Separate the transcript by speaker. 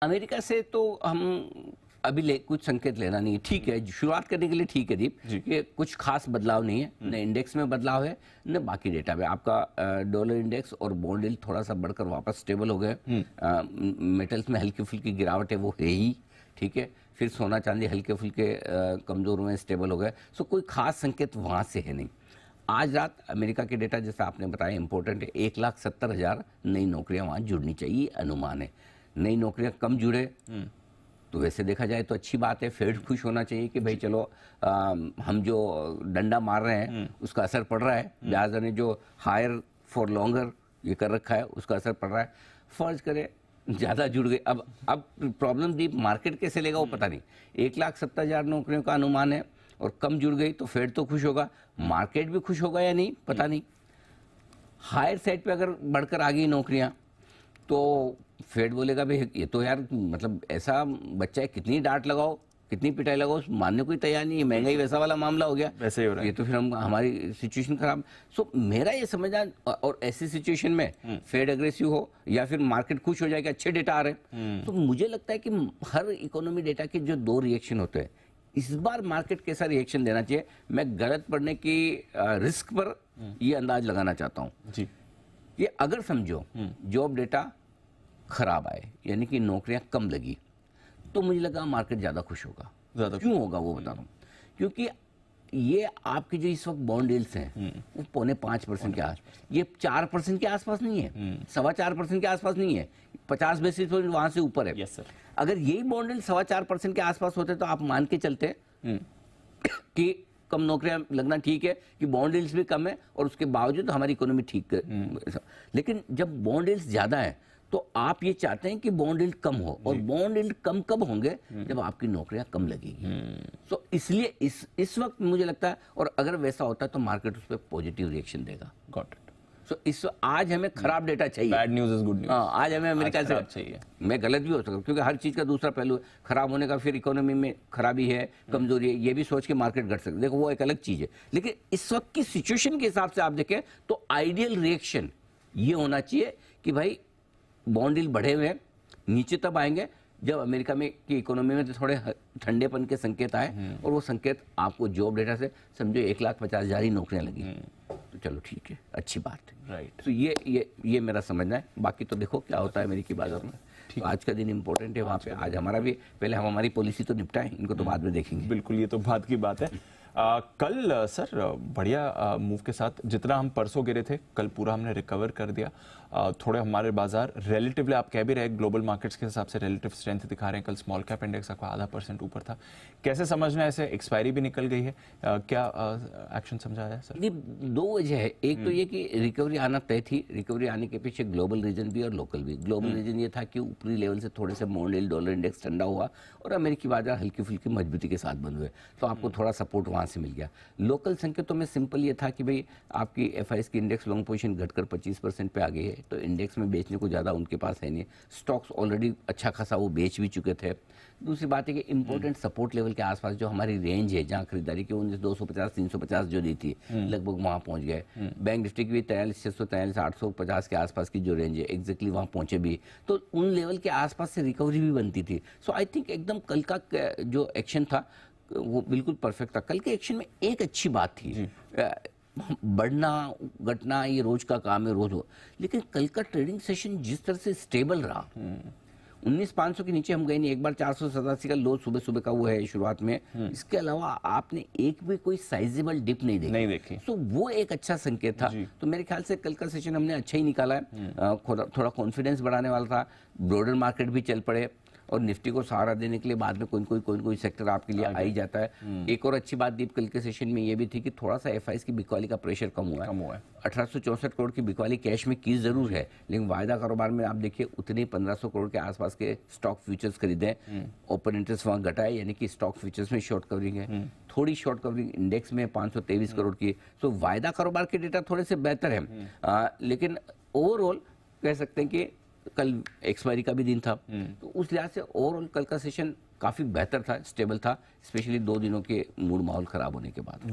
Speaker 1: America से तो हम अभी कुछ संकेत लेना नहीं है। ठीक है, शुरुआत करने के लिए ठीक है दीप, कि कुछ खास बदलाव नहीं है, न इंडेक्स में बदलाव है न बाकी डेटा में। आपका डॉलर इंडेक्स और बॉन्ड यील्ड थोड़ा सा बढ़कर वापस स्टेबल हो गए। मेटल्स में हल्की फुल्की गिरावट है, वो है ही, ठीक है। फिर सोना चांदी हल्के फुल्के कमजोर हुए, स्टेबल हो गए। सो कोई खास संकेत वहाँ से है नहीं। आज रात अमेरिका के डेटा जैसा आपने बताया इंपॉर्टेंट है, 1,70,000 नई नौकरियां वहाँ जुड़नी चाहिए, अनुमान है। नई नौकरियां कम जुड़े तो वैसे देखा जाए तो अच्छी बात है। फेड खुश होना चाहिए कि भाई चलो हम जो डंडा मार रहे हैं उसका असर पड़ रहा है। ब्याज दर ने जो हायर फॉर लॉन्गर ये कर रखा है उसका असर पड़ रहा है। फर्ज करे ज़्यादा जुड़ गए, अब प्रॉब्लम दी मार्केट कैसे लेगा वो पता नहीं। 1,70,000 नौकरियों का अनुमान है और कम जुड़ गई तो फेड तो खुश होगा, मार्केट भी खुश होगा या नहीं पता नहीं। हायर साइड पे अगर बढ़कर आ गई नौकरियां तो फेड बोलेगा भाई ये तो यार मतलब ऐसा बच्चा है, कितनी डांट लगाओ कितनी पिटाई लगाओ मानने कोई तैयार नहीं है। महंगाई वैसा वाला मामला हो गया, वैसे ही हो रहा है। ये तो फिर हम हमारी सिचुएशन खराब। सो मेरा ये समझना, और ऐसी सिचुएशन में फेड अग्रेसिव हो या फिर मार्केट खुश हो जाए कि अच्छे डेटा आ रहे हैं, तो मुझे लगता है कि हर इकोनॉमी डेटा के जो दो रिएक्शन होते हैं, इस बार मार्केट कैसा रिएक्शन देना चाहिए, मैं गलत पड़ने की रिस्क पर ये अंदाज लगाना चाहता हूँ जी। ये अगर समझो जॉब डेटा खराब आए यानी कि नौकरियां कम लगी तो मुझे लगा मार्केट ज़्यादा खुश होगा। ज़्यादा क्यों होगा वो बता रहा हूँ, क्योंकि ये आपके जो इस वक्त बॉन्ड यील्ड्स हैं वो 4.5% के आसपास, ये 4% के आसपास नहीं है, 4.25% के आसपास नहीं है, 50 बेसिस पॉइंट वहां से ऊपर है। Yes sir. अगर यही बॉन्ड यील्ड 4.25% के आसपास होते तो आप मान के चलते कि कम नौकरियां लगना ठीक है कि बॉन्ड यील्ड्स भी कम है और उसके बावजूद हमारी इकोनॉमी ठीक है। लेकिन जब बॉन्ड यील्ड्स ज्यादा है तो आप ये चाहते हैं कि बॉन्ड यील्ड कम हो, और बॉन्ड यील्ड कम कब होंगे जब आपकी नौकरियां कम लगेगी। तो इसलिए इस वक्त मुझे लगता है, और अगर वैसा होता है तो मार्केट उस पर पॉजिटिव रिएक्शन देगा। Got it. सो आज हमें खराब डेटा चाहिए। Bad news is good news. हाँ, आज हमें अमेरिका से चाहिए। मैं गलत भी हो सकता हूँ क्योंकि हर चीज का दूसरा पहलू है। खराब होने का फिर इकोनॉमी में खराबी है, कमजोरी है, ये भी सोच के मार्केट घट सकता है, देखो वो एक अलग चीज है। लेकिन इस वक्त की सिचुएशन के हिसाब से आप देखें तो आइडियल रिएक्शन ये होना चाहिए कि भाई बॉन्ड यील्ड बढ़े हुए नीचे तब आएंगे जब अमेरिका में की इकोनॉमी में थोड़े ठंडेपन के संकेत आए, और वो संकेत आपको जॉब डेटा से समझो 1,50,000 ही नौकरियां लगी तो चलो ठीक है, अच्छी बात है। राइट। तो ये मेरा समझना है। बाकी तो देखो क्या होता है अमेरिकी बाजार में। तो आज का दिन इंपॉर्टेंट है वहाँ पे। आज हमारा भी पहले हम हमारी पॉलिसी तो निपटाएं, इनको तो बाद में देखेंगे।
Speaker 2: बिल्कुल, ये तो बात की बात है। कल सर बढ़िया मूव के साथ, जितना हम परसों गिरे थे कल पूरा हमने रिकवर कर दिया। थोड़े हमारे बाजार रिलेटिवली, आप कह भी रहे ग्लोबल मार्केट्स के हिसाब से रिलेटिव स्ट्रेंथ दिखा रहे हैं। कल स्मॉल कैप इंडेक्स आपका 0.5% ऊपर था। कैसे समझना है ऐसे? एक्सपायरी भी निकल गई है, क्या एक्शन समझा जाए सर?
Speaker 1: दो वजह है। एक तो ये कि रिकवरी आना तय थी, रिकवरी आने के पीछे ग्लोबल रीजन भी और लोकल भी। ग्लोबल रीजन ये था कि ऊपरी लेवल से थोड़े से बॉन्ड यील्ड डॉलर इंडेक्स ठंडा हुआ और अमेरिकी बाजार हल्की फुल्की मजबूती के साथ बंद हुए, तो आपको थोड़ा सपोर्ट वहां से मिल गया। लोकल संकेतों में सिंपल ये था कि भाई आपकी एफआईएस की इंडेक्स लॉन्ग पोजीशन घटकर 25% पे आ गई है, तो इंडेक्स में बेचने को ज़्यादा उनके पास है नहीं। स्टॉक्स ऑलरेडी अच्छा खासा वो बेच भी चुके थे। दूसरी बात है कि इंपॉर्टेंट सपोर्ट लेवल के आसपास जो हमारी रेंज है जहाँ खरीदारी की 250-350 जो दी थी लगभग वहाँ पहुँच गए। बैंक निफ्टी की भी 43,643 850 के आसपास की जो रेंज है एग्जैक्टली वहाँ पहुँचे भी, तो उन लेवल के आसपास से रिकवरी भी बनती थी। सो आई थिंक एकदम कल का जो एक्शन था वो बिल्कुल परफेक्ट था। कल के एक्शन में एक अच्छी बात थी, बढ़ना घटना ये रोज का काम है, रोज हो, लेकिन कल का ट्रेडिंग सेशन जिस तरह से स्टेबल रहा, 19,500 के नीचे हम गए नहीं। एक बार 487 का लो सुबह सुबह का वो है शुरुआत में, इसके अलावा आपने एक भी कोई साइजेबल डिप नहीं देखी। तो वो एक अच्छा संकेत था। तो मेरे ख्याल से कल का सेशन हमने अच्छा ही निकाला है। थोड़ा कॉन्फिडेंस बढ़ाने वाला था। ब्रॉडर मार्केट भी चल पड़े और निफ्टी को सहारा देने के लिए बाद में कोई सेक्टर आपके लिए आ ही जाता है। एक और अच्छी बात दीप कल के सेशन में ये भी थी कि थोड़ा सा एफआईएस की बिकवाली का प्रेशर कम हुआ है। 1864 करोड़ की बिकवाली कैश में की जरूर है, लेकिन वायदा कारोबार में आप देखिए उतने 1500 करोड़ के आसपास के स्टॉक फ्यूचर्स खरीदे। ओपन इंटरेस्ट वहाँ घटा है, यानी कि स्टॉक फ्यूचर्स में शॉर्ट कवरिंग है। थोड़ी शॉर्ट कवरिंग इंडेक्स में 523 करोड़ की। सो वायदा कारोबार के डेटा थोड़े से बेहतर है, लेकिन ओवरऑल कह सकते हैं कि कल एक्सपायरी का भी दिन था, तो उस लिहाज से ओवरऑल कल का सेशन काफी बेहतर था, स्टेबल था, स्पेशली 2 दिनों के मूड माहौल खराब होने के बाद।